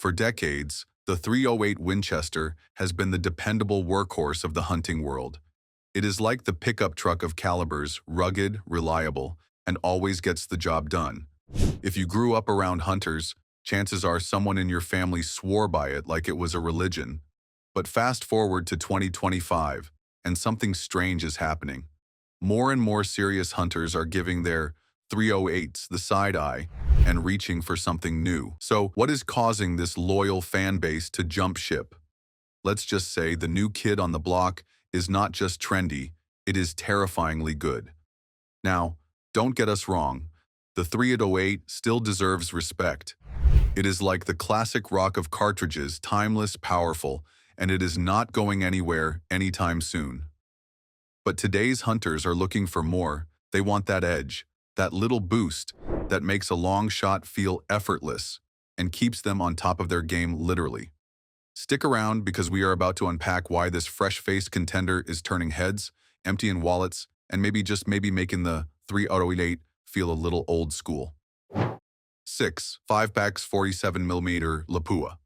For decades, the 308 Winchester has been the dependable workhorse of the hunting world. It is like the pickup truck of calibers, rugged, reliable, and always gets the job done. If you grew up around hunters, chances are someone in your family swore by it like it was a religion. But fast forward to 2025, and something strange is happening. More and more serious hunters are giving their 308s the side eye and reaching for something new. So, what is causing this loyal fan base to jump ship? Let's just say the new kid on the block is not just trendy, it is terrifyingly good. Now, don't get us wrong, the 308 still deserves respect. It is like the classic rock of cartridges, timeless, powerful, and it is not going anywhere anytime soon. But today's hunters are looking for more. They want that edge, that little boost that makes a long shot feel effortless and keeps them on top of their game literally. Stick around because we are about to unpack why this fresh-faced contender is turning heads, emptying wallets, and maybe making the 308 feel a little old school. 6. 5x 47mm Lapua.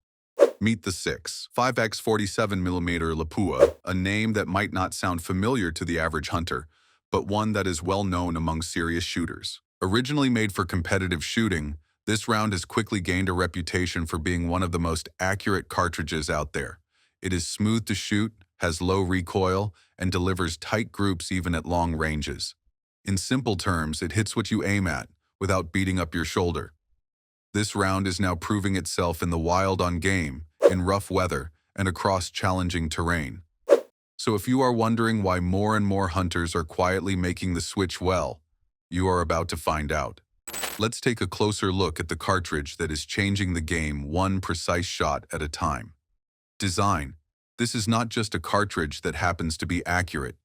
Meet the 6. 5x 47mm Lapua, a name that might not sound familiar to the average hunter, but one that is well known among serious shooters. Originally made for competitive shooting, this round has quickly gained a reputation for being one of the most accurate cartridges out there. It is smooth to shoot, has low recoil, and delivers tight groups even at long ranges. In simple terms, it hits what you aim at, without beating up your shoulder. This round is now proving itself in the wild on game, in rough weather, and across challenging terrain. So if you are wondering why more and more hunters are quietly making the switch, well, you are about to find out. Let's take a closer look at the cartridge that is changing the game one precise shot at a time. Design. This is not just a cartridge that happens to be accurate.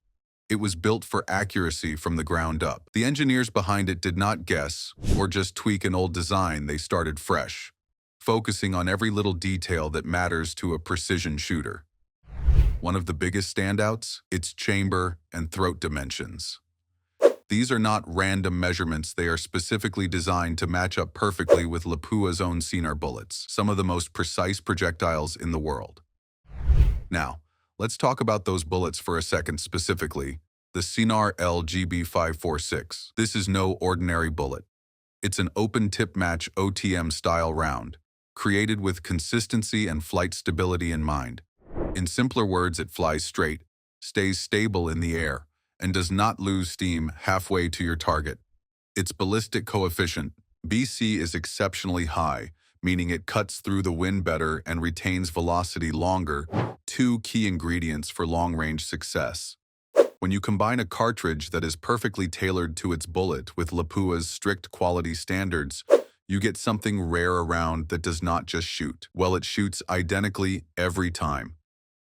It was built for accuracy from the ground up. The engineers behind it did not guess or just tweak an old design. They started fresh, focusing on every little detail that matters to a precision shooter. One of the biggest standouts, its chamber and throat dimensions. These are not random measurements. They are specifically designed to match up perfectly with Lapua's own Cinar bullets, some of the most precise projectiles in the world. Now, let's talk about those bullets for a second, specifically the Cinar LGB546. This is no ordinary bullet. It's an open-tip match OTM-style round, created with consistency and flight stability in mind. In simpler words, it flies straight, stays stable in the air, and does not lose steam halfway to your target. Its ballistic coefficient, BC, is exceptionally high, meaning it cuts through the wind better and retains velocity longer, two key ingredients for long-range success. When you combine a cartridge that is perfectly tailored to its bullet with Lapua's strict quality standards, you get something rare around that does not just shoot. Well, it shoots identically every time.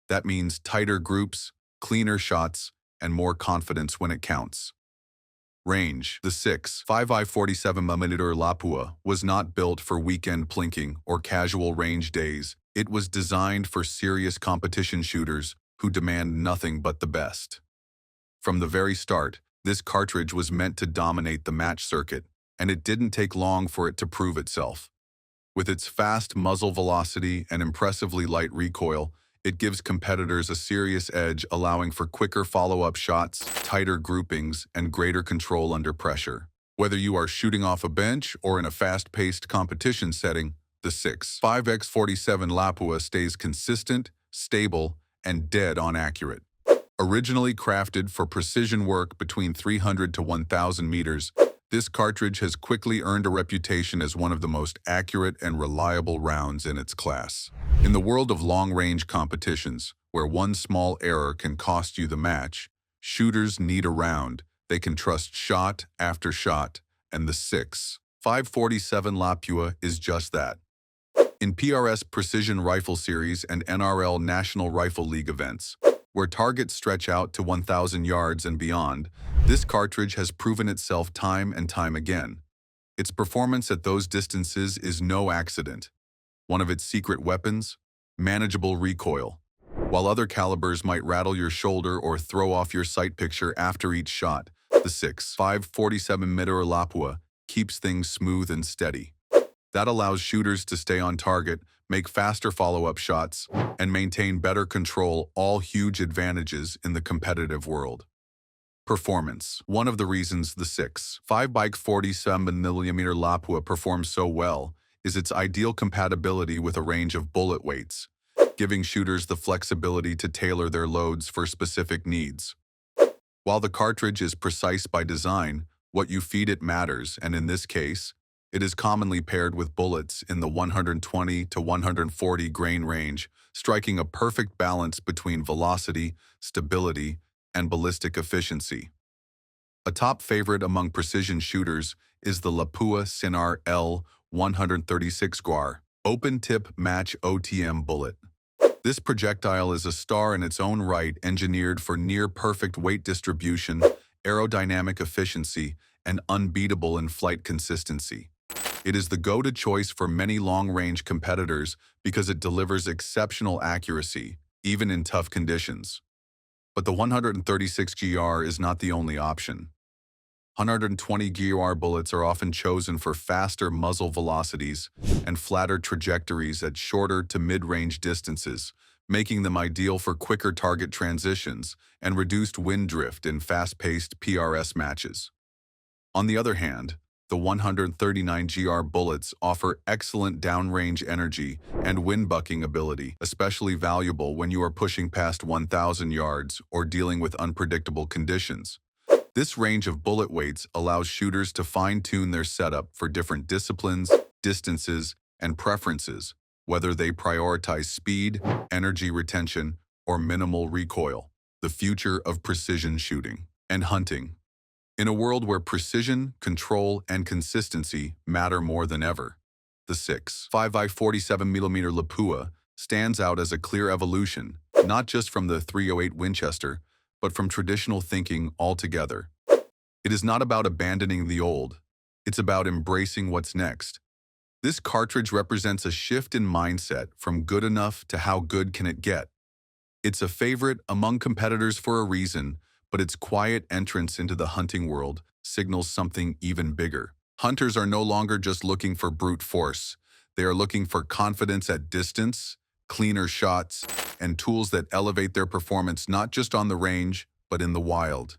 That means tighter groups, cleaner shots, and more confidence when it counts. Range. The 6. 5i 47mm Lapua was not built for weekend plinking or casual range days. It was designed for serious competition shooters who demand nothing but the best. From the very start, this cartridge was meant to dominate the match circuit, and it didn't take long for it to prove itself. With its fast muzzle velocity and impressively light recoil, it gives competitors a serious edge, allowing for quicker follow-up shots, tighter groupings, and greater control under pressure. Whether you are shooting off a bench or in a fast-paced competition setting, the 6. 5x47 Lapua stays consistent, stable, and dead-on accurate. Originally crafted for precision work between 300 to 1,000 meters, this cartridge has quickly earned a reputation as one of the most accurate and reliable rounds in its class. In the world of long-range competitions, where one small error can cost you the match, shooters need a round they can trust shot after shot, and the 6. 547 Lapua is just that. In PRS Precision Rifle Series and NRL National Rifle League events, where targets stretch out to 1,000 yards and beyond, this cartridge has proven itself time and time again. Its performance at those distances is no accident. One of its secret weapons? Manageable recoil. While other calibers might rattle your shoulder or throw off your sight picture after each shot, the 6. 547mm Lapua keeps things smooth and steady. That allows shooters to stay on target, make faster follow-up shots, and maintain better control, all huge advantages in the competitive world. Performance. One of the reasons the 6.5 47mm Lapua performs so well is its ideal compatibility with a range of bullet weights, giving shooters the flexibility to tailor their loads for specific needs. While the cartridge is precise by design, what you feed it matters, and in this case, it is commonly paired with bullets in the 120 to 140 grain range, striking a perfect balance between velocity, stability, and ballistic efficiency. A top favorite among precision shooters is the Lapua Sinar L136 GUAR open-tip match OTM bullet. This projectile is a star in its own right, engineered for near-perfect weight distribution, aerodynamic efficiency, and unbeatable in-flight consistency. It is the go-to choice for many long-range competitors because it delivers exceptional accuracy, even in tough conditions. But the 136 GR is not the only option. 120 GR bullets are often chosen for faster muzzle velocities and flatter trajectories at shorter to mid-range distances, making them ideal for quicker target transitions and reduced wind drift in fast-paced PRS matches. On the other hand, the 139 GR bullets offer excellent downrange energy and wind-bucking ability, especially valuable when you are pushing past 1,000 yards or dealing with unpredictable conditions. This range of bullet weights allows shooters to fine-tune their setup for different disciplines, distances, and preferences, whether they prioritize speed, energy retention, or minimal recoil. The future of precision shooting and hunting. In a world where precision, control, and consistency matter more than ever, the 6.5 47mm Lapua stands out as a clear evolution, not just from the .308 Winchester, but from traditional thinking altogether. It is not about abandoning the old, it's about embracing what's next. This cartridge represents a shift in mindset from good enough to how good can it get. It's a favorite among competitors for a reason, but its quiet entrance into the hunting world signals something even bigger. Hunters are no longer just looking for brute force. They are looking for confidence at distance, cleaner shots, and tools that elevate their performance not just on the range, but in the wild.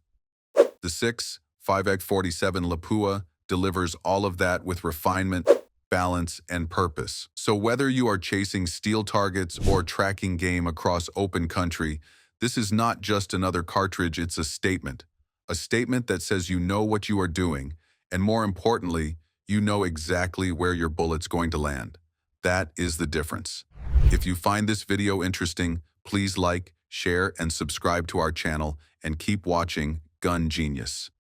The 6.5 47 Lapua delivers all of that with refinement, balance, and purpose. So whether you are chasing steel targets or tracking game across open country, this is not just another cartridge, it's a statement. A statement that says you know what you are doing, and more importantly, you know exactly where your bullet's going to land. That is the difference. If you find this video interesting, please like, share, and subscribe to our channel, and keep watching Gun Genius.